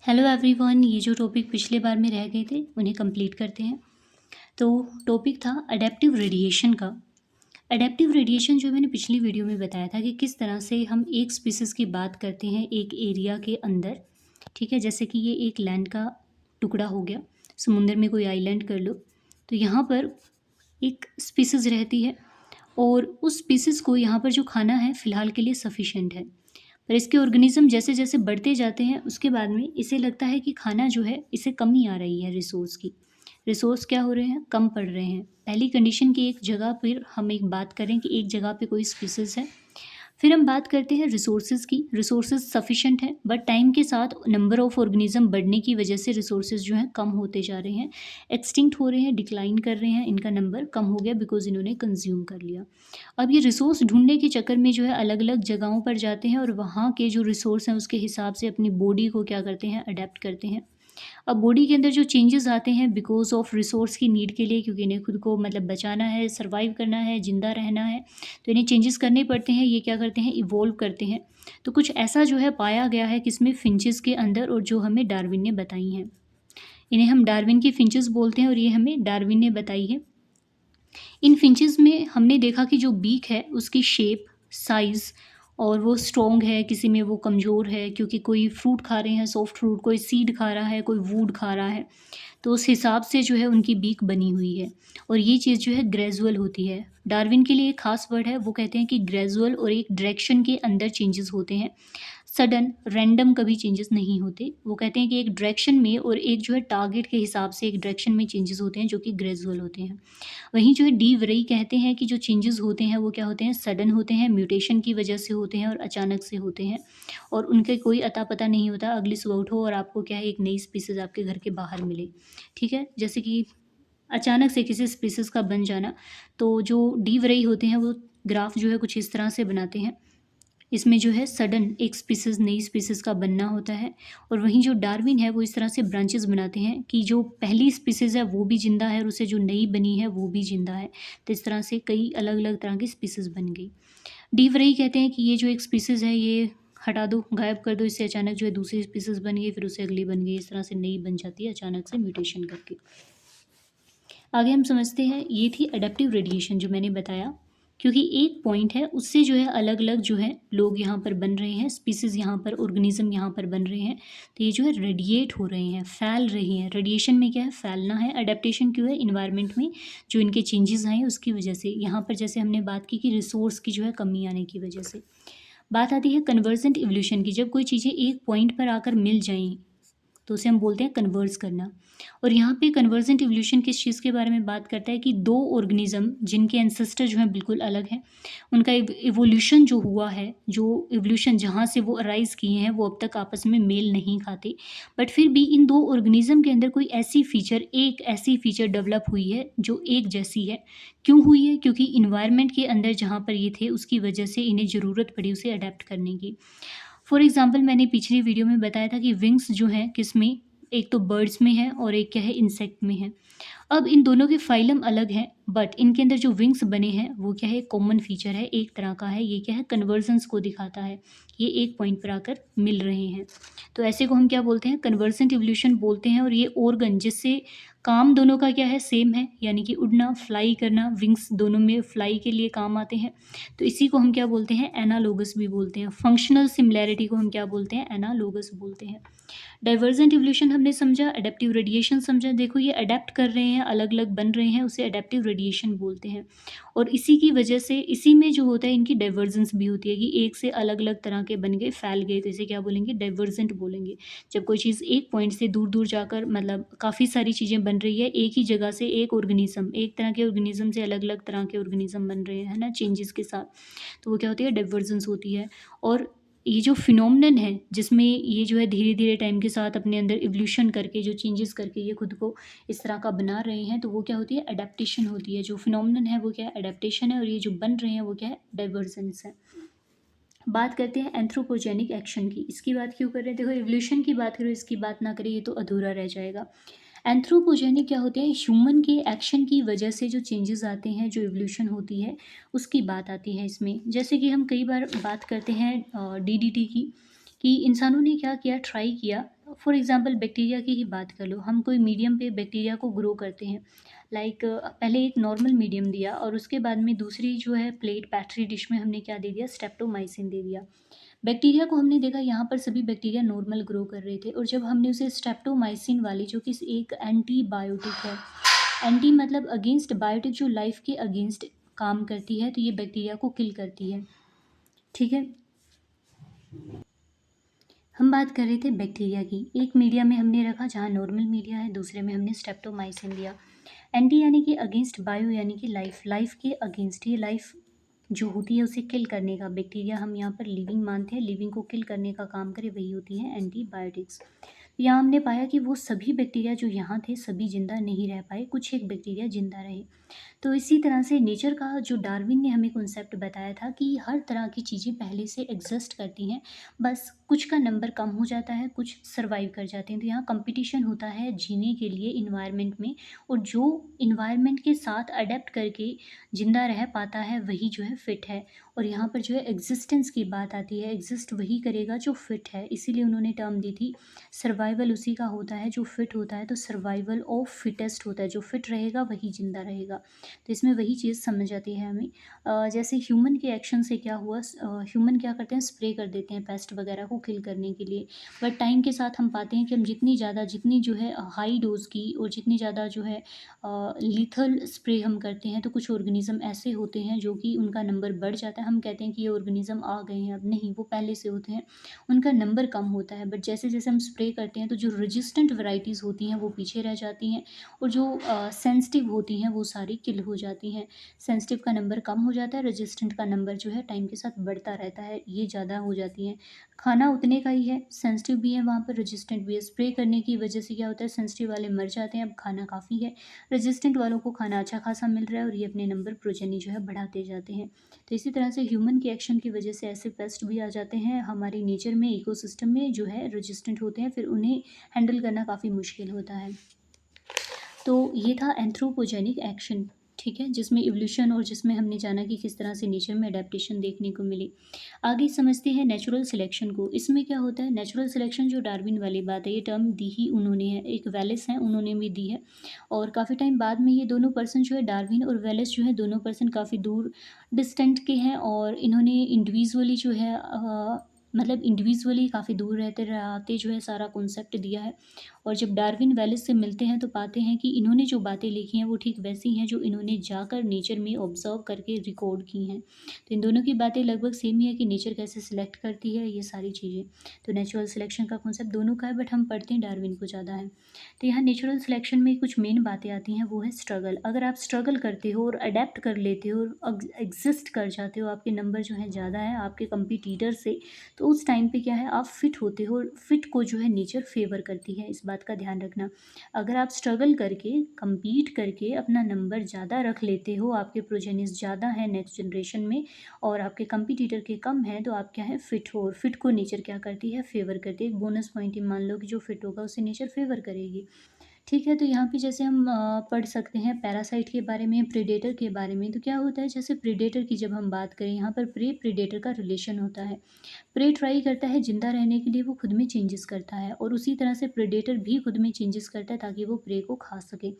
Hello everyone, ये जो topic पिछले बार में रह गए थे उन्हें कंप्लीट करते हैं। तो टॉपिक था अडेप्टिव रेडिएशन का। अडेप्टिव रेडिएशन जो मैंने पिछली वीडियो में बताया था कि किस तरह से हम एक स्पीसीज़ की बात करते हैं एक एरिया के अंदर। ठीक है, जैसे कि ये एक लैंड का टुकड़ा हो गया, समुंदर में कोई आइलैंड कर लो, तो यहाँ पर एक स्पीसीज़ रहती है और उस स्पीसीज़ को यहाँ पर जो खाना है फ़िलहाल के लिए सफिशेंट है। पर इसके ऑर्गेनिज्म जैसे जैसे बढ़ते जाते हैं उसके बाद में इसे लगता है कि खाना जो है इसे कमी आ रही है, रिसोर्स की। रिसोर्स क्या हो रहे हैं, कम पड़ रहे हैं। पहली कंडीशन की एक जगह पर हम एक बात करें कि एक जगह पे कोई स्पीसीज़ है। फिर हम बात करते हैं रिसोर्सेज की। रिसोर्सेज सफिशेंट है बट टाइम के साथ नंबर ऑफ ऑर्गेनिज्म बढ़ने की वजह से रिसोर्सेज जो हैं कम होते जा रहे हैं, एक्सटिंक्ट हो रहे हैं, डिक्लाइन कर रहे हैं, इनका नंबर कम हो गया बिकॉज इन्होंने कंज्यूम कर लिया। अब ये रिसोर्स ढूंढने के चक्कर में जो है अलग अलग जगहों पर जाते हैं और वहाँ के जो रिसोर्स हैं उसके हिसाब से अपनी बॉडी को क्या करते हैं, अडेप्ट करते हैं। अब बॉडी के अंदर जो चेंजेस आते हैं बिकॉज ऑफ रिसोर्स की नीड के लिए, क्योंकि इन्हें खुद को मतलब बचाना है, सर्वाइव करना है, जिंदा रहना है, तो इन्हें चेंजेस करने पड़ते हैं। ये क्या करते हैं, इवोल्व करते हैं। तो कुछ ऐसा जो है पाया गया है किसमें, फिंचेस के अंदर, और जो हमें डार्विन ने बताई हैं। इन्हें हम डार्विन की फिंचेस बोलते हैं और ये हमें डार्विन ने बताई है। इन फिंचेस में हमने देखा कि जो बीक है उसकी शेप, साइज़, और वो स्ट्रॉन्ग है, किसी में वो कमज़ोर है, क्योंकि कोई फ्रूट खा रहे हैं, सॉफ्ट फ्रूट, कोई सीड खा रहा है, कोई वुड खा रहा है, तो उस हिसाब से जो है उनकी बीक बनी हुई है। और ये चीज़ जो है ग्रेजुअल होती है। डार्विन के लिए एक खास वर्ड है, वो कहते हैं कि ग्रेजुअल और एक डायरेक्शन के अंदर चेंजेस होते हैं, सडन रैंडम कभी चेंजेस नहीं होते। वो कहते हैं कि एक डायरेक्शन में और एक जो है टारगेट के हिसाब से एक डायरेक्शन में चेंजेस होते हैं जो कि ग्रेजुअल होते हैं। वहीं जो है डी वरई कहते हैं कि जो चेंजेस होते हैं वो क्या होते हैं, सडन होते हैं, म्यूटेशन की वजह से होते हैं और अचानक से होते हैं, और उनके कोई अता पता नहीं होता। अगली सुबह उठो और आपको क्या है, एक नई स्पीसीज़ आपके घर के बाहर मिले। ठीक है, जैसे कि अचानक से किसी स्पीसीज़ का बन जाना। तो जो डी वरई होते हैं वो ग्राफ जो है कुछ इस तरह से बनाते हैं। इसमें जो है सडन एक स्पीसीज़ नई स्पीसीज़ का बनना होता है, और वहीं जो डार्विन है वो इस तरह से ब्रांचेस बनाते हैं कि जो पहली स्पीसीज़ है वो भी ज़िंदा है और उससे जो नई बनी है वो भी ज़िंदा है। तो इस तरह से कई अलग अलग तरह की स्पीसीज़ बन गई। डी वरई कहते हैं कि ये जो एक स्पीसीज़ है ये हटा दो, गायब कर दो, इससे अचानक जो है दूसरी स्पीसीज़ बन गई, फिर उससे अगली बन गई, इस तरह से नई बन जाती है अचानक से म्यूटेशन करके। आगे हम समझते हैं, ये थी अडेप्टिव रेडिएशन जो मैंने बताया। क्योंकि एक पॉइंट है उससे जो है अलग अलग जो है लोग यहाँ पर बन रहे हैं, स्पीसीज़ यहाँ पर, ऑर्गेनिज्म यहाँ पर बन रहे हैं, तो ये जो है रेडिएट हो रहे हैं, फैल रहे हैं। रेडिएशन में क्या है, फैलना है। अडेप्टेशन क्यों है, इन्वायरमेंट में जो इनके चेंजेस आए उसकी वजह से। यहाँ पर जैसे हमने बात की कि रिसोर्स की जो है कमी आने की वजह से। बात आती है कन्वर्जेंट इवोल्यूशन की। जब कोई चीज़ें एक पॉइंट पर आकर मिल जाएं तो उसे हम बोलते हैं कन्वर्स करना। और यहाँ पे कन्वर्जेंट इवोल्यूशन किस चीज़ के बारे में बात करता है कि दो ऑर्गेनिज्म जिनके एंसेस्टर जो हैं बिल्कुल अलग हैं, उनका इवोल्यूशन जो हुआ है, जो इवोल्यूशन जहाँ से वो अराइज किए हैं वो अब तक आपस में मेल नहीं खाते, बट फिर भी इन दो ऑर्गेनिज्म के अंदर कोई ऐसी फीचर, एक ऐसी फीचर डेवलप हुई है जो एक जैसी है। क्यों हुई है, क्योंकि इन्वायरमेंट के अंदर जहाँ पर ये थे उसकी वजह से इन्हें ज़रूरत पड़ी उसे अडेप्ट करने की। फॉर एग्जाम्पल मैंने पिछली वीडियो में बताया था कि विंग्स जो हैं किसमें, एक तो बर्ड्स में है और एक क्या है, इंसेक्ट में है। अब इन दोनों के फाइलम अलग हैं बट इनके अंदर जो विंग्स बने हैं वो क्या है, कॉमन फीचर है, एक तरह का है। ये क्या है, कन्वर्जेंस को दिखाता है। ये एक पॉइंट पर आकर मिल रहे हैं, तो ऐसे को हम क्या बोलते हैं, कन्वर्जेंट इवोल्यूशन बोलते हैं। और ये ऑर्गन जिससे काम दोनों का क्या है, सेम है, यानी कि उड़ना, फ्लाई करना, विंग्स दोनों में फ्लाई के लिए काम आते हैं, तो इसी को हम क्या बोलते हैं, एनालोगस भी बोलते हैं। फंक्शनल सिमिलैरिटी को हम क्या बोलते हैं, एनालोगस बोलते हैं। डाइवर्जेंट इवोल्यूशन हमने समझा, अडेप्टिव रेडिएशन समझा। देखो ये अडेप्ट कर रहे हैं, अलग अलग बन रहे हैं, उसे अडेप्टिव रेडिएशन बोलते हैं। और इसी की वजह से इसी में जो होता है इनकी डाइवर्जेंस भी होती है कि एक से अलग अलग तरह के बन गए, फैल गए, तो इसे क्या बोलेंगे, डाइवर्जेंट बोलेंगे। जब कोई चीज़ एक पॉइंट से दूर दूर जाकर मतलब काफ़ी सारी चीज़ें बन रही है, एक ही जगह से एक ऑर्गेनिज्म, एक तरह के ऑर्गेनिज्म से अलग अलग तरह के ऑर्गेनिज्म बन रहे हैं, है ना, चेंजेस के साथ, तो वो क्या होती है, डाइवर्जेंस होती है। और ये जो फिनोमिनन है जिसमें ये जो है धीरे धीरे टाइम के साथ अपने अंदर इवोल्यूशन करके, जो चेंजेस करके ये खुद को इस तरह का बना रहे हैं, तो वो क्या होती है, अडेप्टेशन होती है। जो फिनोमिनन है वो क्या है, अडेप्टेशन है, और ये जो बन रहे हैं वो क्या है, डाइवर्जेंस है। बात करते हैं एंथ्रोपोजेनिक एक्शन की। इसकी बात क्यों कर रहे हैं, देखो एवोल्यूशन की बात करो, इसकी बात ना करें ये तो अधूरा रह जाएगा। एंथ्रोपोजेनिक क्या होते हैं, ह्यूमन के एक्शन की वजह से जो चेंजेस आते हैं, जो इवोल्यूशन होती है उसकी बात आती है इसमें। जैसे कि हम कई बार बात करते हैं डीडीटी की, कि इंसानों ने क्या किया, ट्राई किया फॉर एग्ज़ाम्पल बैक्टीरिया की ही बात कर लो, हम कोई मीडियम पे बैक्टीरिया को ग्रो करते हैं। लाइक पहले एक नॉर्मल मीडियम दिया और उसके बाद में दूसरी जो है प्लेट पैट्री डिश में हमने क्या दे दिया, स्ट्रेप्टोमाइसिन दे दिया। बैक्टीरिया को हमने देखा यहाँ पर सभी बैक्टीरिया नॉर्मल ग्रो कर रहे थे और जब हमने उसे स्ट्रेप्टोमाइसिन वाली जो कि एक एंटीबायोटिक है, एंटी मतलब अगेंस्ट, बायोटिक जो लाइफ के अगेंस्ट काम करती है, तो ये बैक्टीरिया को किल करती है। ठीक है, हम बात कर रहे थे बैक्टीरिया की। एक मीडिया में हमने रखा जहाँ नॉर्मल मीडिया है, दूसरे में हमने स्ट्रेप्टोमाइसिन दिया। एंटी यानी कि अगेंस्ट, बायो यानी कि लाइफ, लाइफ के अगेंस्ट, ये लाइफ जो होती है उसे किल करने का, बैक्टीरिया हम यहाँ पर लिविंग मानते हैं, लिविंग को किल करने का काम करे वही होती है एंटीबायोटिक्स। यहाँ हमने पाया कि वो सभी बैक्टीरिया जो यहाँ थे सभी जिंदा नहीं रह पाए, कुछ एक बैक्टीरिया जिंदा रहे। तो इसी तरह से नेचर का जो डार्विन ने हमें कॉन्सेप्ट बताया था कि हर तरह की चीज़ें पहले से एग्जिस्ट करती हैं, बस कुछ का नंबर कम हो जाता है, कुछ सर्वाइव कर जाते हैं। तो यहाँ कंपटीशन होता है जीने के लिए इन्वायरमेंट में, और जो इन्वायरमेंट के साथ अडेप्ट करके ज़िंदा रह पाता है वही जो है फिट है। और यहाँ पर जो है एग्जिस्टेंस की बात आती है, एग्जिस्ट वही करेगा जो फिट है, इसीलिए उन्होंने टर्म दी थी सर्वाइवल उसी का होता है जो फिट होता है। तो सर्वाइवल ऑफ फिटेस्ट होता है, जो फिट रहेगा वही जिंदा रहेगा। तो इसमें वही चीज़ समझ आती है हमें। जैसे ह्यूमन के एक्शन से क्या हुआ, ह्यूमन क्या करते हैं, स्प्रे कर देते हैं पेस्ट वगैरह को किल करने के लिए, बट टाइम के साथ हम पाते हैं कि हम जितनी जो है हाई डोज की और जितनी ज़्यादा जो है लीथल स्प्रे हम करते हैं, तो कुछ ऑर्गेनिज्म ऐसे होते हैं जो कि उनका नंबर बढ़ जाता है। हम कहते हैं कि ये ऑर्गेनिज्म आ गए हैं, अब नहीं, वो पहले से होते हैं, उनका नंबर कम होता है। बट जैसे जैसे हम स्प्रे करते हैं तो जो रेजिस्टेंट वैराइटीज़ होती हैं वो पीछे रह जाती हैं, और जो सेंसिटिव होती हैं वो सारी किल हो जाती हैं। सेंसिटिव का नंबर कम हो जाता है, रेजिस्टेंट का नंबर जो है टाइम के साथ बढ़ता रहता है, ये ज़्यादा हो जाती हैं। खाना उतने का ही है, सेंसिटिव भी है वहाँ पर, रेजिस्टेंट भी है। स्प्रे करने की वजह से क्या होता है, सेंसिटिव वाले मर जाते हैं, अब खाना काफ़ी है, रेजिस्टेंट वालों को खाना अच्छा खासा मिल रहा है, और ये अपने नंबर प्रोजेनी जो है बढ़ाते जाते हैं। तो इसी तरह से ह्यूमन के एक्शन की वजह से ऐसे पेस्ट भी आ जाते हैं हमारी नेचर में, इकोसिस्टम में, जो है रेजिस्टेंट होते हैं, फिर उन्हें हैंडल करना काफ़ी मुश्किल होता है। तो ये था एंथ्रोपोजेनिक एक्शन, ठीक है, जिसमें इवोल्यूशन और जिसमें हमने जाना कि किस तरह से नेचर में अडेप्टेशन देखने को मिली। आगे समझते हैं नेचुरल सिलेक्शन को। इसमें क्या होता है, नेचुरल सिलेक्शन जो डार्विन वाली बात है, ये टर्म दी ही उन्होंने है, एक वेलिस हैं उन्होंने भी दी है, और काफ़ी टाइम बाद में ये दोनों पर्सन जो है, डार्विन और वेलिस जो है, दोनों पर्सन काफ़ी दूर डिस्टेंट के हैं, और इन्होंने इंडिविजुअली जो है मतलब इंडिविजुअली काफ़ी दूर रहते रहते जो है सारा कॉन्सेप्ट दिया है। और जब डार्विन वेलिस से मिलते हैं तो पाते हैं कि इन्होंने जो बातें लिखी हैं वो ठीक वैसी हैं जो इन्होंने जाकर नेचर में ऑब्जर्व करके रिकॉर्ड की हैं। तो इन दोनों की बातें लगभग सेम ही है कि नेचर कैसे सिलेक्ट करती है, ये सारी चीज़ें। तो नेचुरल सिलेक्शन का कॉन्सेप्ट दोनों का है, बट हम पढ़ते हैं डार्विन को ज़्यादा है। तो यहाँ नेचुरल सिलेक्शन में कुछ मेन बातें आती हैं, वो है स्ट्रगल। अगर आप स्ट्रगल करते हो और अडेप्ट कर लेते हो और एग्जिस्ट कर जाते हो, आपके नंबर जो है ज़्यादा है आपके कंपटीटर से, तो उस टाइम पे क्या है, आप फिट होते हो, फिट को जो है नेचर फेवर करती है, इस बात का ध्यान रखना। अगर आप स्ट्रगल करके compete करके अपना नंबर ज़्यादा रख लेते हो, आपके प्रोजेनिस ज़्यादा है नेक्स्ट जनरेशन में और आपके कंपटीटर के कम है, तो आप क्या है, फिट हो, और फिट को नेचर क्या करती है, फेवर करती है। एक बोनस पॉइंट ही मान लो कि जो फिट होगा उसे नेचर फेवर करेगी। ठीक है, तो यहाँ पे जैसे हम पढ़ सकते हैं पैरासाइट के बारे में, प्रीडेटर के बारे में। तो क्या होता है, जैसे प्रीडेटर की जब हम बात करें, यहाँ पर प्रे प्रीडेटर का रिलेशन होता है। प्रे ट्राई करता है जिंदा रहने के लिए, वो खुद में चेंजेस करता है, और उसी तरह से प्रीडेटर भी खुद में चेंजेस करता है ताकि वो प्रे को खा सके।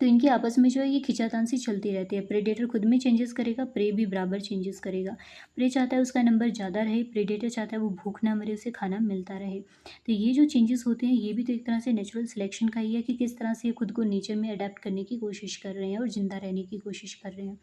तो इनकी आपस में जो है ये खिंचातान सी चलती रहती है। प्रेडेटर खुद में चेंजेस करेगा, प्रे भी बराबर चेंजेस करेगा। प्रे चाहता है उसका नंबर ज़्यादा रहे, प्रेडेटर चाहता है वो भूख ना मरे, उसे खाना मिलता रहे। तो ये जो चेंजेस होते हैं ये भी तो एक तरह से नेचुरल सिलेक्शन का ही है कि किस तरह से ये खुद को नेचर में अडेप्ट करने की कोशिश कर रहे हैं और ज़िंदा रहने की कोशिश कर रहे हैं।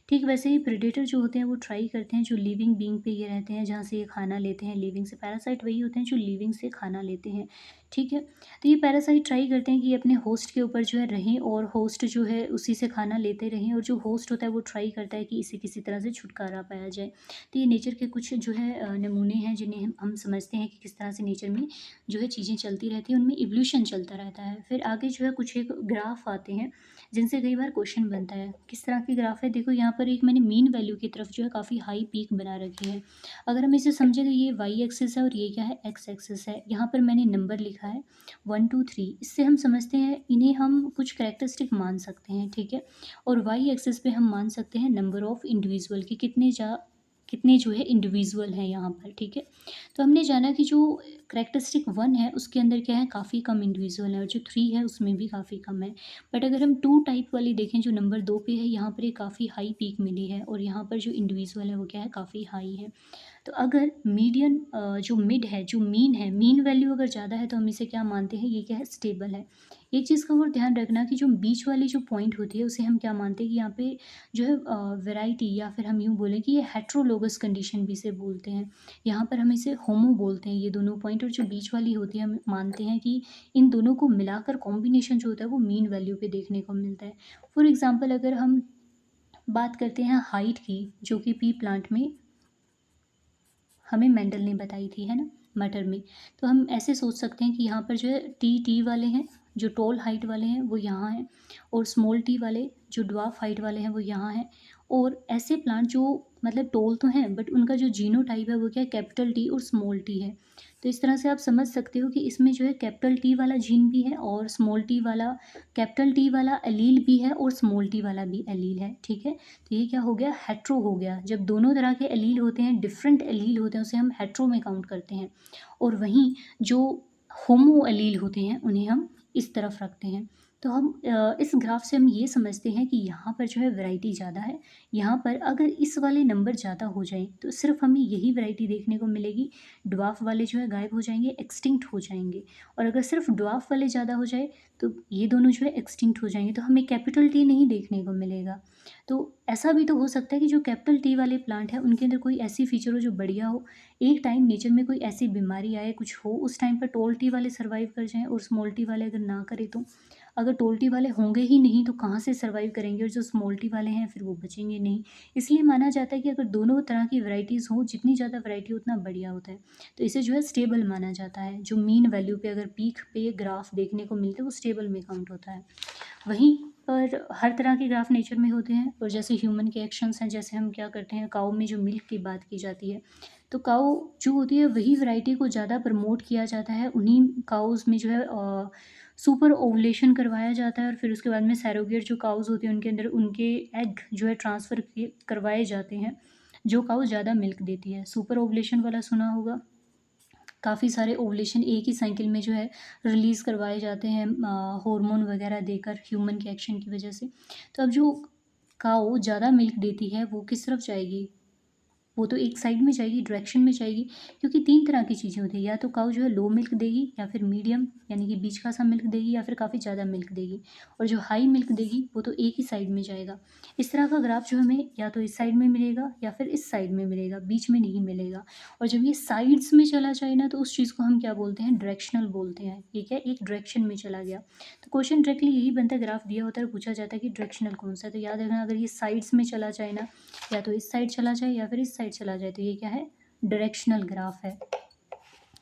ठीक वैसे ही प्रेडेटर जो होते हैं वो ट्राई करते हैं जो लिविंग बींग पे ये रहते हैं, जहाँ से ये खाना लेते हैं लिविंग से। पैरासाइट वही होते हैं जो लिविंग से खाना लेते हैं। ठीक है, तो ये पैरासाइट ट्राई करते हैं कि ये अपने होस्ट के ऊपर जो है रहें, और होस्ट जो है उसी से खाना लेते रहें, और जो होस्ट होता है वो ट्राई करता है कि इसे किसी तरह से छुटकारा पाया जाए। तो ये नेचर के कुछ जो है नमूने हैं जिन्हें हम समझते हैं कि किस तरह से नेचर में जो है चीज़ें चलती रहती हैं, उनमें इवोल्यूशन चलता रहता है। फिर आगे जो है कुछ एक ग्राफ आते हैं जिनसे कई बार क्वेश्चन बनता है। किस तरह की ग्राफ है, देखो यहाँ पर एक मैंने मीन वैल्यू की तरफ जो है काफ़ी हाई पीक बना रखी है। अगर हम इसे समझें तो ये वाई एक्सिस है और ये क्या है, एक्स एक्सिस है। यहाँ पर मैंने नंबर लिखा है 1 2 3। इससे हम समझते हैं इन्हें हम कुछ करेक्टरिस्टिक मान सकते हैं, ठीक है। और वाई एक्सिस पे हम मान सकते हैं नंबर ऑफ़ इंडिविजुअल कि कितने जो है इंडिविजुअल हैं यहाँ पर, ठीक है। तो हमने जाना कि जो कैरेक्टरिस्टिक 1 है उसके अंदर क्या है, काफ़ी कम इंडिविजुअल है, और जो 3 है उसमें भी काफ़ी कम है। बट अगर हम 2 टाइप वाली देखें, जो नंबर 2 पे है, यहाँ पर ये काफ़ी हाई पीक मिली है, और यहाँ पर जो इंडिविजुअल है वो क्या है, काफ़ी हाई है। तो अगर मीडियन जो मिड है, जो मीन है, मीन वैल्यू अगर ज़्यादा है तो हम इसे क्या मानते हैं, ये क्या है, स्टेबल है। एक चीज़ का और ध्यान रखना कि जो बीच वाली जो पॉइंट होती है उसे हम क्या मानते हैं कि यहाँ पे जो है वैरायटी, या फिर हम यूँ बोलें कि ये हेट्रोलोगस कंडीशन भी इसे बोलते हैं। यहाँ पर हम इसे होमो बोलते हैं, ये दोनों पॉइंट, और जो बीच वाली होती है हम मानते हैं कि इन दोनों को मिलाकर कॉम्बिनेशन जो होता है वो मीन वैल्यू पे देखने को मिलता है। फॉर एग्ज़ाम्पल अगर हम बात करते हैं हाइट की, जो कि पी प्लांट में हमें मेंडल ने बताई थी, है ना, मटर में। तो हम ऐसे सोच सकते हैं कि यहाँ पर जो है टी वाले हैं, जो टॉल हाइट वाले हैं वो यहाँ हैं, और स्मॉल टी वाले जो ड्वार्फ हाइट वाले हैं वो यहाँ हैं, और ऐसे प्लांट जो मतलब टॉल तो हैं बट उनका जो जीनोटाइप है वो क्या है, कैपिटल टी और स्मॉल टी है। तो इस तरह से आप समझ सकते हो कि इसमें जो है कैपिटल टी वाला जीन भी है, और स्मॉल टी वाला, कैपिटल टी वाला एलील भी है, और स्मॉल टी वाला भी एलील है, ठीक है। तो ये क्या हो गया, हेट्रो हो गया। जब दोनों तरह के एलील होते हैं, डिफरेंट एलील होते हैं, उसे हम हेट्रो में काउंट करते हैं, और वहीं जो होमो एलील होते हैं उन्हें हम इस तरफ रखते हैं। तो हम इस ग्राफ से हम ये समझते हैं कि यहाँ पर जो है वैरायटी ज़्यादा है। यहाँ पर अगर इस वाले नंबर ज़्यादा हो जाए तो सिर्फ हमें यही वैरायटी देखने को मिलेगी, ड्वार्फ वाले जो है गायब हो जाएंगे, एक्सटिंक्ट हो जाएंगे। और अगर सिर्फ ड्वार्फ वाले ज़्यादा हो जाए तो ये दोनों जो है एक्सटिंक्ट हो जाएंगे, तो हमें कैपिटल टी नहीं देखने को मिलेगा। तो ऐसा भी तो हो सकता है कि जो कैपिटल टी वाले प्लांट है उनके अंदर कोई ऐसी फीचर हो जो बढ़िया हो, एक टाइम नेचर में कोई ऐसी बीमारी आए, कुछ हो, उस टाइम पर टॉल टी वाले सर्वाइव कर जाएं, और स्मॉल टी वाले अगर ना करें तो, अगर टॉल टी वाले होंगे ही नहीं तो कहाँ से सर्वाइव करेंगे, और जो स्मॉल टी वाले हैं फिर वो बचेंगे नहीं। इसलिए माना जाता है कि अगर दोनों तरह की वैरायटीज़ हो, जितनी ज़्यादा वैरायटी उतना बढ़िया होता है। तो इसे जो है स्टेबल माना जाता है। जो मीन वैल्यू पे अगर पीक पे ग्राफ देखने को मिलते हैं वो स्टेबल में काउंट होता है। वहीं पर हर तरह के ग्राफ नेचर में होते हैं, और जैसे ह्यूमन के एक्शंस हैं, जैसे हम क्या करते हैं, काऊ में जो मिल्क की बात की जाती है, तो काऊ जो होती है वही वैरायटी को ज़्यादा प्रमोट किया जाता है, उन्हीं काउज़ में जो है सुपर ओवुलेशन करवाया जाता है, और फिर उसके बाद में सैरोगेट जो काउज़ होती हैं उनके अंदर उनके एग जो है ट्रांसफ़र करवाए जाते हैं, जो काऊ ज़्यादा मिल्क देती है। सुपर ओवुलेशन वाला सुना होगा, काफ़ी सारे ओवुलेशन एक ही साइकिल में जो है रिलीज़ करवाए जाते हैं हार्मोन वगैरह देकर, ह्यूमन के एक्शन की वजह से। तो अब जो काऊ ज़्यादा मिल्क देती है वो किस तरफ जाएगी, वो तो एक साइड में जाएगी, डायरेक्शन में जाएगी, क्योंकि 3 तरह की चीज़ें होती हैं, या तो काऊ जो है लो मिल्क देगी, या फिर मीडियम यानी कि बीच का सा मिल्क देगी, या फिर काफ़ी ज़्यादा मिल्क देगी, और जो हाई मिल्क देगी वो तो एक ही साइड में जाएगा। इस तरह का ग्राफ जो हमें या तो इस साइड में मिलेगा या फिर इस साइड में मिलेगा, बीच में नहीं मिलेगा। और जब ये साइड्स में चला जाए ना तो उस चीज़ को हम क्या बोलते हैं, डायरेक्शनल बोलते हैं। ये क्या, एक डायरेक्शन में चला गया। तो क्वेश्चन डायरेक्टली यही बनता है, ग्राफ दिया होता है और पूछा जाता है कि डायरेक्शनल कौन सा है। तो याद रखना, अगर ये साइड्स में चला जाए ना, या तो इस साइड चला जाए या फिर इस साइड चला जाए, तो ये क्या है, डायरेक्शनल ग्राफ है।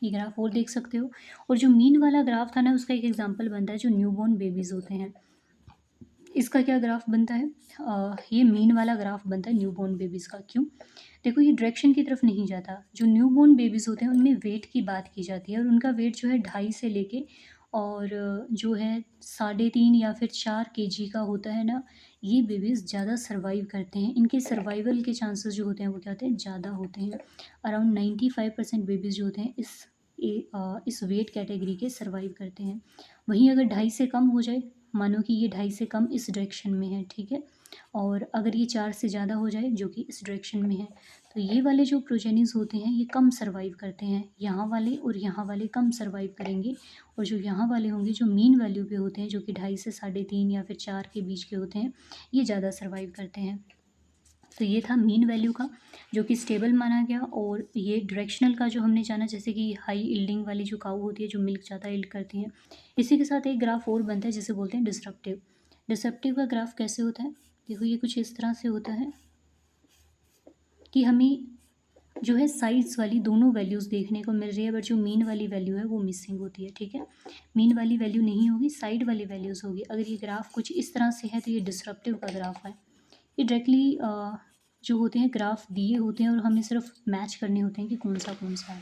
ये ग्राफ और देख सकते हो। और जो मीन वाला ग्राफ था ना, उसका एक एग्जांपल बनता है जो न्यूबॉर्न बेबीज़ होते हैं। इसका क्या ग्राफ बनता है, ये मीन वाला ग्राफ बनता है न्यूबॉर्न बेबीज़ का। क्यों, देखो ये डायरेक्शन की तरफ नहीं जाता। जो न्यूबॉर्न बेबीज़ होते हैं उनमें वेट की बात की जाती है, और उनका वेट जो है 2.5 से लेके और जो है 3.5 या फिर 4 केजी का होता है ना। ये बेबीज़ ज़्यादा सर्वाइव करते हैं, इनके सर्वाइवल के चांसेस जो होते हैं वो क्या होते हैं, ज़्यादा होते हैं। अराउंड 95% बेबीज़ जो होते हैं इस वेट कैटेगरी के सर्वाइव करते हैं। वहीं अगर 2.5 से कम हो जाए, मानो कि ये 2.5 से कम इस डायरेक्शन में है, ठीक है, और अगर ये 4 से ज़्यादा हो जाए जो कि इस डायरेक्शन में है, तो ये वाले जो प्रोजेनिस होते हैं ये कम सर्वाइव करते हैं। यहाँ वाले और यहाँ वाले कम सर्वाइव करेंगे, और जो यहाँ वाले होंगे जो मीन वैल्यू पे होते हैं, जो कि 2.5 से 3.5 या फिर 4 के बीच के होते हैं, ये ज़्यादा सर्वाइव करते हैं। तो ये था मीन वैल्यू का, जो कि स्टेबल माना गया। और ये डायरेक्शनल का जो हमने जाना, जैसे कि हाई यील्डिंग वाली जो काऊ होती है जो मिल्क ज़्यादा यील्ड करती हैं। इसी के साथ एक ग्राफ और बनता है जिसे बोलते हैं डिसरप्टिव। डिसरप्टिव का ग्राफ कैसे होता है, देखो ये कुछ इस तरह से होता है कि हमें जो है साइड्स वाली दोनों वैल्यूज़ देखने को मिल रही है, बट जो मीन वाली वैल्यू है वो मिसिंग होती है, ठीक है। मीन वाली वैल्यू नहीं होगी, साइड वाली वैल्यूज़ होगी। अगर ये ग्राफ कुछ इस तरह से है तो ये डिसरप्टिव का ग्राफ है। ये डायरेक्टली जो होते हैं ग्राफ दिए होते हैं और हमें सिर्फ मैच करने होते हैं कि कौन सा है।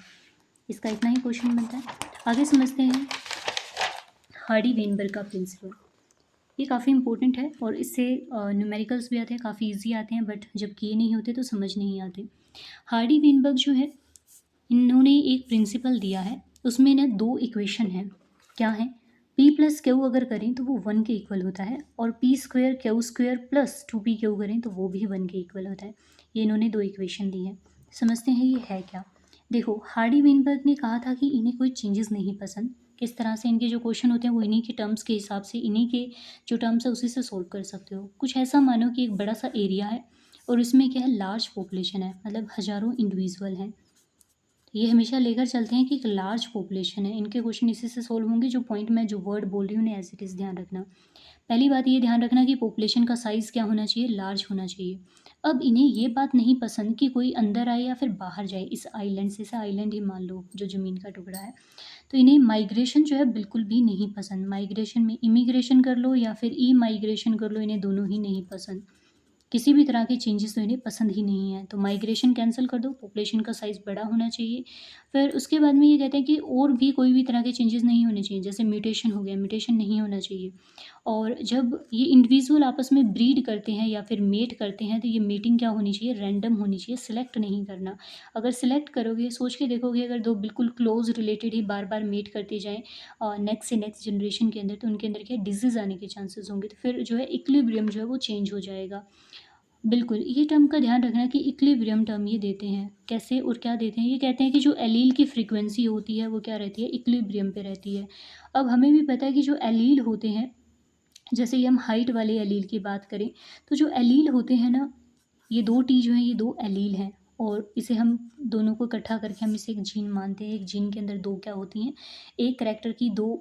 इसका इतना ही क्वेश्चन बनता है। आगे समझते हैं हार्डी वेनबर्ग का प्रिंसिपल। ये काफ़ी इंपॉर्टेंट है और इससे न्यूमेरिकल्स भी आते हैं, काफ़ी इजी आते हैं, बट जब किए नहीं होते तो समझ नहीं आते। हार्डी वेनबर्ग जो है, इन्होंने एक प्रिंसिपल दिया है उसमें ना 2 इक्वेशन हैं, क्या हैं? p प्लस क्यू अगर करें तो वो 1 के इक्वल होता है, और P square Q square plus 2p Q करें तो वो भी 1 के इक्वल होता है। ये इन्होंने 2 इक्वेशन दी हैं। समझते हैं ये है क्या? देखो, हार्डी वेनबर्ग ने कहा था कि इन्हें कोई चेंजेस नहीं पसंद। किस तरह से इनके जो क्वेश्चन होते हैं वो इन्हीं के टर्म्स के हिसाब से, इन्हीं के जो टर्म्स है उसी से सोल्व कर सकते हो। कुछ ऐसा मानो कि एक बड़ा सा एरिया है और उसमें क्या है, लार्ज पॉपुलेशन है, मतलब हज़ारों इंडिविजुअल हैं। ये हमेशा लेकर चलते हैं कि एक लार्ज पॉपुलेशन है। इनके क्वेश्चन इसी से सोल्व होंगे। जो पॉइंट मैं जो वर्ड बोल रही हूँ उन्हें एज इट इज़ ध्यान रखना। पहली बात ये ध्यान रखना कि पॉपुलेशन का साइज़ क्या होना चाहिए, लार्ज होना चाहिए। अब इन्हें ये बात नहीं पसंद कि कोई अंदर आए या फिर बाहर जाए इस आइलैंड से। आइलैंड ही मान लो जो ज़मीन का टुकड़ा है। तो इन्हें माइग्रेशन जो है बिल्कुल भी नहीं पसंद। माइग्रेशन में इमिग्रेशन कर लो या फिर ई माइग्रेशन कर लो, इन्हें दोनों ही नहीं पसंद। किसी भी तरह के चेंजेस तो इन्हें पसंद ही नहीं है। तो माइग्रेशन कैंसिल कर दो, पॉपुलेशन का साइज़ बड़ा होना चाहिए। फिर उसके बाद में ये कहते हैं कि और भी कोई भी तरह के चेंजेस नहीं होने चाहिए, जैसे म्यूटेशन हो गया, म्यूटेशन नहीं होना चाहिए। और जब ये इंडिविजुअल आपस में ब्रीड करते हैं या फिर मेट करते हैं तो ये मेटिंग क्या होनी चाहिए, रैंडम होनी चाहिए, सिलेक्ट नहीं करना। अगर सिलेक्ट करोगे, सोच के देखोगे, अगर दो बिल्कुल क्लोज रिलेटेड ही बार बार मेट करते जाएँ नेक्स्ट से नेक्स्ट जनरेशन के अंदर, तो उनके अंदर क्या डिजीज़ आने के चांसेस होंगे। तो फिर जो है इक्विलिब्रियम जो है वो चेंज हो जाएगा। बिल्कुल, ये टर्म का ध्यान रखना कि इक्विलिब्रियम टर्म ये देते हैं, कैसे और क्या देते हैं? ये कहते हैं कि जो एलील की फ्रीक्वेंसी होती है वो क्या रहती है, इक्विलिब्रियम पे रहती है। अब हमें भी पता है कि जो एलील होते हैं, जैसे ये हम हाइट वाले एलील की बात करें, तो जो एलील होते हैं ना, ये 2 टी जो हैं ये 2 एलील हैं, और इसे हम दोनों को इकट्ठा करके हम इसे एक जीन मानते हैं। एक जीन के अंदर 2 क्या होती हैं, एक करैक्टर की 2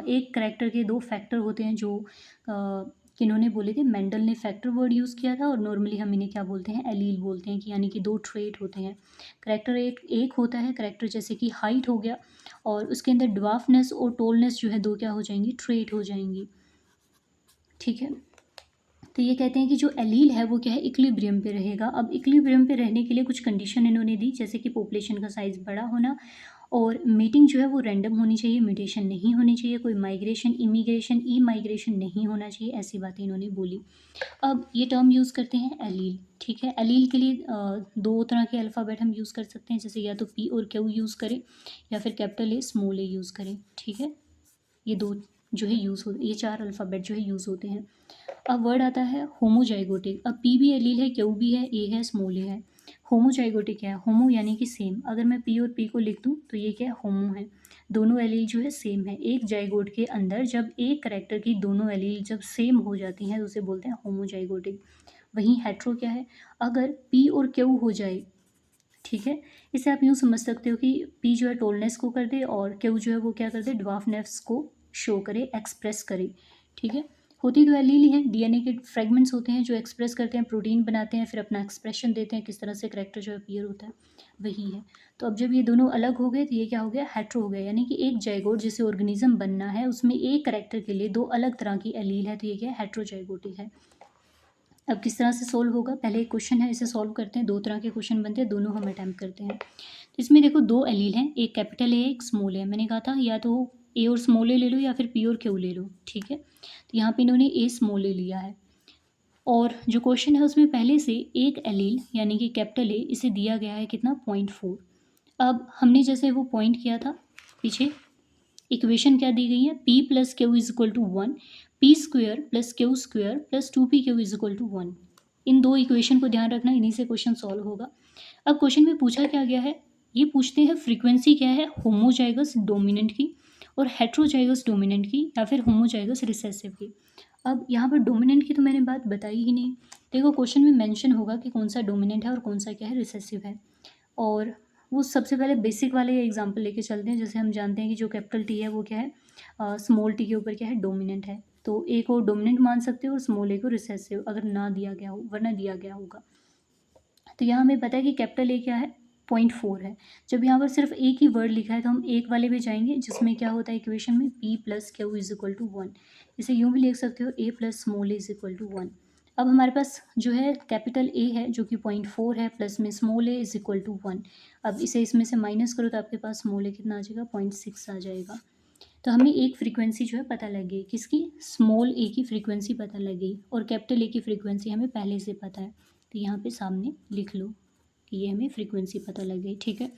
एक करैक्टर के 2 फैक्टर होते हैं जो किन्होंने बोले थे, मेंडल ने फैक्टर वर्ड यूज़ किया था, और नॉर्मली हम इन्हें क्या बोलते हैं, एलील बोलते हैं, कि यानी कि 2 ट्रेट होते हैं। करैक्टर एक होता है करैक्टर, जैसे कि हाइट हो गया, और उसके अंदर ड्वार्फनेस और टॉलनेस जो है 2 क्या हो जाएंगी, ट्रेट हो जाएंगी। ठीक है, तो ये कहते हैं कि जो एलील है वो क्या है, इक्विलिब्रियम पे रहेगा। अब इक्विलिब्रियम पे रहने के लिए कुछ कंडीशन इन्होंने दी, जैसे कि पॉपुलेशन का साइज़ बड़ा होना, और मीटिंग जो है वो रैंडम होनी चाहिए, म्यूटेशन नहीं होनी चाहिए, कोई माइग्रेशन, इमिग्रेशन, ई माइग्रेशन नहीं होना चाहिए, ऐसी बातें इन्होंने बोली। अब ये टर्म यूज़ करते हैं एलील। ठीक है, एलील के लिए 2 तरह के अल्फ़ाबेट हम यूज़ कर सकते हैं, जैसे या तो पी और क्यू यूज़ करें या फिर capital a small A use करें। ठीक है, ये 2 जो है यूज़ हो, ये 4 अल्फ़ाबेट जो है यूज़ होते हैं। अब वर्ड आता है होमोजाइगोटिक। अब पी भी एलील है, क्यू भी है, ए है, स्मॉल ए है। होमोजाइगोटिक क्या है, होमो यानी कि सेम। अगर मैं पी और पी को लिख दूँ तो ये क्या है, होमो है, दोनों एलील जो है सेम है। एक जाइगोट के अंदर जब एक करैक्टर की दोनों एलील जब सेम हो जाती हैं तो उसे बोलते हैं होमोजाइगोटिक। वहीं हेट्रो क्या है, अगर पी और क्यू हो जाए, ठीक है, इसे आप यूँ समझ सकते हो कि पी जो है टोलनेस को कर दे, और क्यू जो है वो क्या कर दे, ड्वार्फनेस को शो करे, एक्सप्रेस करे। ठीक है, होती तो एलील ही हैं, डीएनए के फ्रेगमेंट्स होते हैं जो एक्सप्रेस करते हैं, प्रोटीन बनाते हैं, फिर अपना एक्सप्रेशन देते हैं, किस तरह से करैक्टर जो अपीयर होता है, वही है। तो अब जब ये दोनों अलग हो गए तो ये क्या हो गया, हेट्रो हो गया, यानी कि एक जाइगोट जिसे ऑर्गेनिज्म बनना है उसमें एक करैक्टर के लिए 2 अलग तरह की एलील है, तो ये क्या है, हेट्रोजाइगोटिक है। अब किस तरह से सोल्व होगा, पहले एक क्वेश्चन है, इसे सोल्व करते हैं। 2 तरह के क्वेश्चन बनते हैं, दोनों हम अटैम्प्ट करते हैं। तो इसमें देखो 2 एलील हैं, एक कैपिटल ए, एक स्मॉल ए। मैंने कहा था या तो ए और स्मॉल ए ले लो या फिर पी और क्यू ले लो। ठीक है, तो यहाँ पे इन्होंने ए स्मॉल ए लिया है, और जो क्वेश्चन है उसमें पहले से एक एलील यानी कि कैपिटल ए, इसे दिया गया है कितना, 0.4। अब हमने जैसे वो पॉइंट किया था पीछे, इक्वेशन क्या दी गई है, p plus q is equal to 1, p square plus q square plus 2p q is equal to 1। इन 2 इक्वेशन को ध्यान रखना, इन्हीं से क्वेश्चन सॉल्व होगा। अब क्वेश्चन में पूछा क्या गया है, ये पूछते हैं फ्रीक्वेंसी क्या है होमोजाइगस डोमिनेंट की और हेट्रोजाइगस डोमिनेंट की, या फिर होमोजाइगस रिसेसिव की। अब यहाँ पर डोमिनेंट की तो मैंने बात बताई ही नहीं। देखो क्वेश्चन में मेंशन होगा कि कौन सा डोमिनेंट है और कौन सा क्या है, रिसेसिव है। और वो सबसे पहले बेसिक वाले एग्जांपल लेके चलते हैं। जैसे हम जानते हैं कि जो कैपिटल टी है वो क्या है, स्मॉल टी के ऊपर क्या है, डोमिनेंट है। तो ए को डोमिनेंट मान सकते हो और स्मॉल ए को रिसेसिव, अगर ना दिया गया हो, वरना दिया गया होगा। तो यहाँ हमें पता है कि कैपिटल ए क्या है, 0.4 है। जब यहाँ पर सिर्फ एक ही वर्ड लिखा है तो हम एक वाले पे जाएंगे, जिसमें क्या होता है इक्वेशन में, p plus q is equal to 1। इसे यूँ भी लिख सकते हो, a plus small a is equal to 1। अब हमारे पास जो है कैपिटल ए है जो कि 0.4 है, प्लस में small a is equal to 1। अब इसे इसमें से माइनस करो तो आपके पास स्मॉल ए कितना आ जाएगा, 0.6 आ जाएगा। तो हमें एक फ्रीक्वेंसी जो है पता लग गई, किसकी, स्मॉल ए की फ्रीक्वेंसी पता लग गई, और कैपिटल ए की फ्रीक्वेंसी हमें पहले से पता है, तो यहाँ पे सामने लिख लो। ये हमें फ्रीक्वेंसी पता लग गई, ठीक है।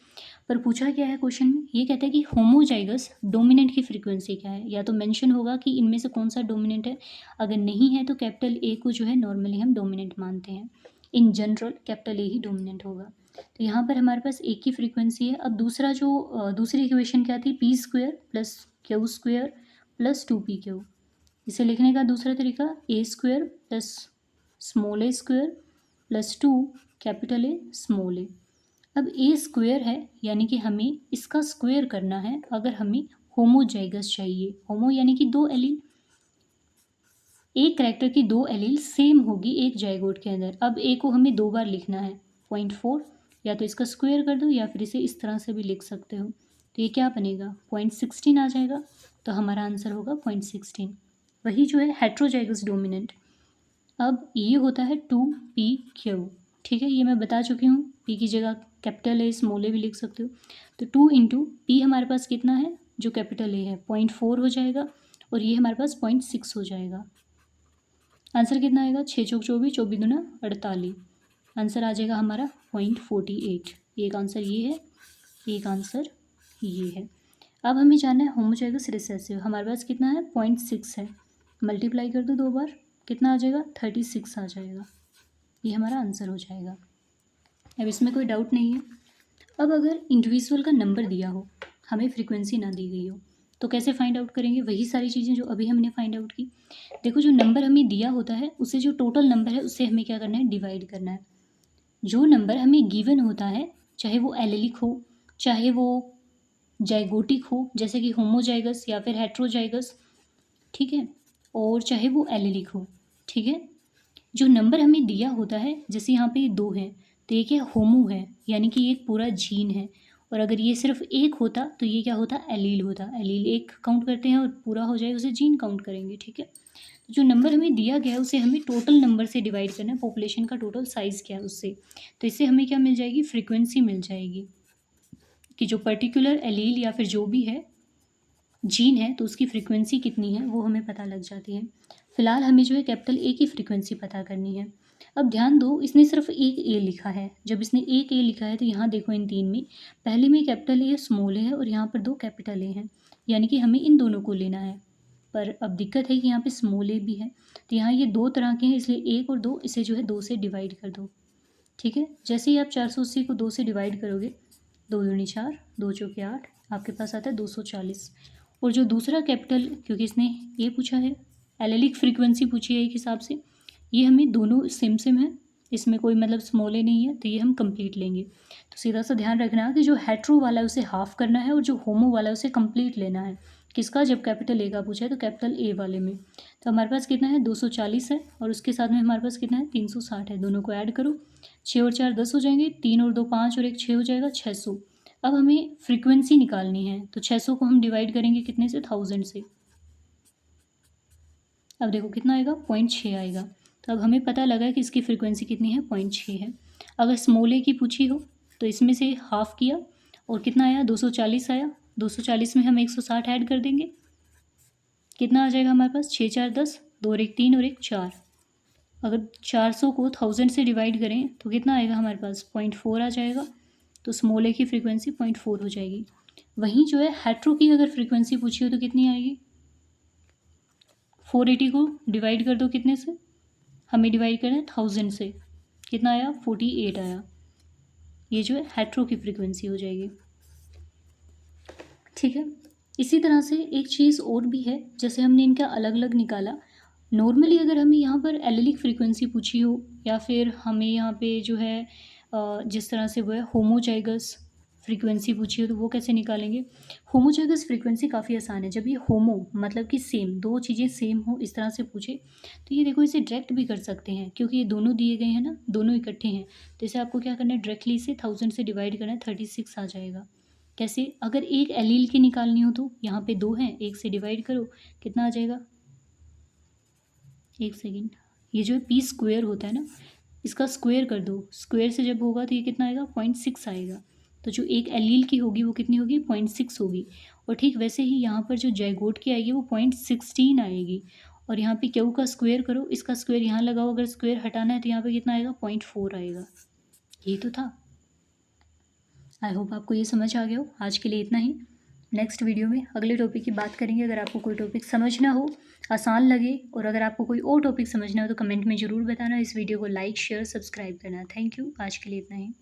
पर पूछा क्या है क्वेश्चन में, ये कहता है कि होमोजाइगस डोमिनेंट की फ्रीक्वेंसी क्या है, या तो मेंशन होगा कि इनमें से कौन सा डोमिनेंट है, अगर नहीं है तो कैपिटल ए को जो है नॉर्मली हम डोमिनेंट मानते हैं, in general capital A he dominant होगा। तो यहाँ पर हमारे पास ए की फ्रीक्वेंसी है। अब दूसरा जो दूसरी इक्वेशन क्या थी, p square plus q square plus 2pq। इसे लिखने का दूसरा तरीका, a square plus small a square plus 2 capital a small a. अब ए स्क्वेयर है यानी कि हमें इसका स्क्वेयर करना है अगर हमें होमोजाइगस चाहिए। होमो यानी कि दो एलील, एक करैक्टर की दो एलील सेम होगी एक जाइगोट के अंदर। अब ए को हमें दो बार लिखना है, 0.4, या तो इसका स्क्वेयर कर दो या फिर इसे इस तरह से भी लिख सकते हो। तो ये क्या बनेगा, 0.16 आ जाएगा। तो हमारा आंसर होगा 0.16, वही जो है हेट्रोजाइगस डोमिनेंट। अब ये होता है 2pq, ठीक है, ये मैं बता चुकी हूँ। p की जगह कैपिटल ए स्मॉल ए भी लिख सकते हो। तो 2 इंटू पी हमारे पास कितना है, जो कैपिटल ए है 0.4 हो जाएगा, और ये हमारे पास 0.6 हो जाएगा। आंसर कितना आएगा, 6 चौक 24, 24 दूना 48। आंसर आ जाएगा हमारा 0.48। एक आंसर ये है, एक आंसर ये है। अब हमें जानना है होमोजाइगस रिसेसिव, हमारे पास कितना है, 0.6 है। मल्टीप्लाई कर दो दो बार, कितना आ जाएगा, 36 आ जाएगा। ये हमारा आंसर हो जाएगा। अब इसमें कोई डाउट नहीं है। अब अगर इंडिविजुअल का नंबर दिया हो, हमें फ्रीक्वेंसी ना दी गई हो, तो कैसे फाइंड आउट करेंगे, वही सारी चीज़ें जो अभी हमने फाइंड आउट की। देखो, जो नंबर हमें दिया होता है उससे जो टोटल नंबर है उससे हमें क्या करना है, डिवाइड करना है। जो नंबर हमें गिवन होता है, चाहे वो एलेलिक हो, चाहे वो जाइगोटिक हो जैसे कि होमोजाइगस या फिर हेट्रोजाइगस, ठीक है, और चाहे वो एलेलिक हो, ठीक है। जो नंबर हमें दिया होता है, जैसे यहाँ पे ये 2 है, तो ये क्या, होमो है, यानी कि ये एक पूरा जीन है। और अगर ये सिर्फ एक होता तो ये क्या होता, एलील होता। एलील एक काउंट करते हैं और पूरा हो जाए उसे जीन काउंट करेंगे, ठीक है। जो नंबर हमें दिया गया है उसे हमें टोटल नंबर से डिवाइड करना है, पॉपुलेशन का टोटल साइज़ क्या है उससे। तो इससे हमें क्या मिल जाएगी, फ्रीक्वेंसी मिल जाएगी, कि जो पर्टिकुलर एलील या फिर जो भी है जीन है तो उसकी फ्रीक्वेंसी कितनी है वो हमें पता लग जाती है। फिलहाल हमें जो है कैपिटल ए की फ्रीक्वेंसी पता करनी है। अब ध्यान दो, इसने सिर्फ एक ए लिखा है। जब इसने एक ए लिखा है तो यहाँ देखो, इन तीन में पहले में कैपिटल ए स्मॉल ए है और यहाँ पर दो कैपिटल ए हैं, यानी कि हमें इन दोनों को लेना है। पर अब दिक्कत है कि यहाँ पे स्मॉल ए भी है, तो यहाँ ये दो तरह के हैं, इसलिए एक और दो, इसे जो है 2 से डिवाइड कर दो, ठीक है। जैसे ही आप 480 को 2 से डिवाइड करोगे, 2 दूनी 4, 2 चौके 8, आपके पास आता है 240। और जो दूसरा कैपिटल, क्योंकि इसने ये पूछा है, एलेलिक फ्रीक्वेंसी पूछी है एक हिसाब से, ये हमें दोनों सेम सेम है, इसमें कोई मतलब स्मॉल ए नहीं है, तो ये हम कंप्लीट लेंगे। तो सीधा सा ध्यान रखना कि जो हेट्रो वाला है उसे हाफ करना है और जो होमो वाला है उसे कंप्लीट लेना है। किसका, जब कैपिटल ए का पूछा है तो कैपिटल ए वाले में। तो हमारे पास कितना है, 240 है, और उसके साथ में हमारे पास कितना है, 360 है। दोनों को ऐड करो, 6 और 4 10 हो जाएंगे, 3 और 2 5 और 1 6 हो जाएगा, 600। अब हमें फ्रीक्वेंसी निकालनी है, तो 600 को हम डिवाइड करेंगे कितने से, 1000 से। अब देखो कितना आएगा, 0.6 आएगा। तो अब हमें पता लगा कि इसकी फ्रीक्वेंसी कितनी है, 0.6 है। अगर स्मॉल ए की पूछी हो तो इसमें से हाफ किया और कितना आया, 240 आया। 240 में हम 160 ऐड कर देंगे, कितना आ जाएगा हमारे पास, 6 4 10, 2 और 1 3 और 1 4। अगर 400 को 1000 से डिवाइड करें तो कितना आएगा हमारे पास, 0.4 आ जाएगा। तो स्मॉल ए की फ्रीक्वेंसी 0.4 हो जाएगी। वहीं जो है हेट्रो की अगर फ्रीक्वेंसी पूछी हो तो कितनी आएगी, 480 को डिवाइड कर दो कितने से, हमें डिवाइड करना है 1000 से, कितना आया, 48 आया। ये जो है हेट्रो की फ्रीक्वेंसी हो जाएगी, ठीक है। इसी तरह से एक चीज़ और भी है, जैसे हमने इनका अलग अलग निकाला। नॉर्मली अगर हमें यहाँ पर एलेलिक फ्रीक्वेंसी पूछी हो, या फिर हमें यहाँ पे जो है जिस तरह से वो है होमोजाइगस फ्रीक्वेंसी पूछी हो, तो वो कैसे निकालेंगे। होमोजाइगस फ्रीक्वेंसी काफ़ी आसान है। जब ये होमो मतलब कि सेम, दो चीज़ें सेम हो इस तरह से पूछे, तो ये देखो इसे डायरेक्ट भी कर सकते हैं, क्योंकि ये दोनों दिए गए हैं ना, दोनों इकट्ठे हैं। तो इसे आपको क्या करना है, डायरेक्टली इसे 1000 से डिवाइड करना है, 36 आ जाएगा। कैसे, अगर एक एलील की निकालनी हो तो यहाँ पे 2 हैं, 1 से डिवाइड करो, कितना आ जाएगा, एक सेकेंड, ये जो है पी स्क्वेयर होता है ना, इसका स्क्वेयर कर दो। स्क्वेयर से जब होगा तो ये कितना आएगा, 0.6 आएगा। तो जो एक एलील की होगी वो कितनी होगी, 0.6 होगी। और ठीक वैसे ही यहाँ पर जो जाइगोट की आएगी वो 0.16 आएगी। और यहाँ पे क्यू का स्क्वेयर करो, इसका स्क्वेयर यहाँ लगाओ, अगर स्क्वेयर हटाना है तो यहाँ पे कितना आएगा, 0.4 आएगा। ये तो था। आई होप आपको ये समझ आ गया हो। आज के लिए इतना ही। नेक्स्ट वीडियो में अगले टॉपिक की बात करेंगे। अगर आपको कोई टॉपिक समझना हो, आसान लगे, और अगर आपको कोई और टॉपिक समझना हो तो कमेंट में ज़रूर बताना। इस वीडियो को लाइक, शेयर, सब्सक्राइब करना। Thank you. आज के लिए इतना ही।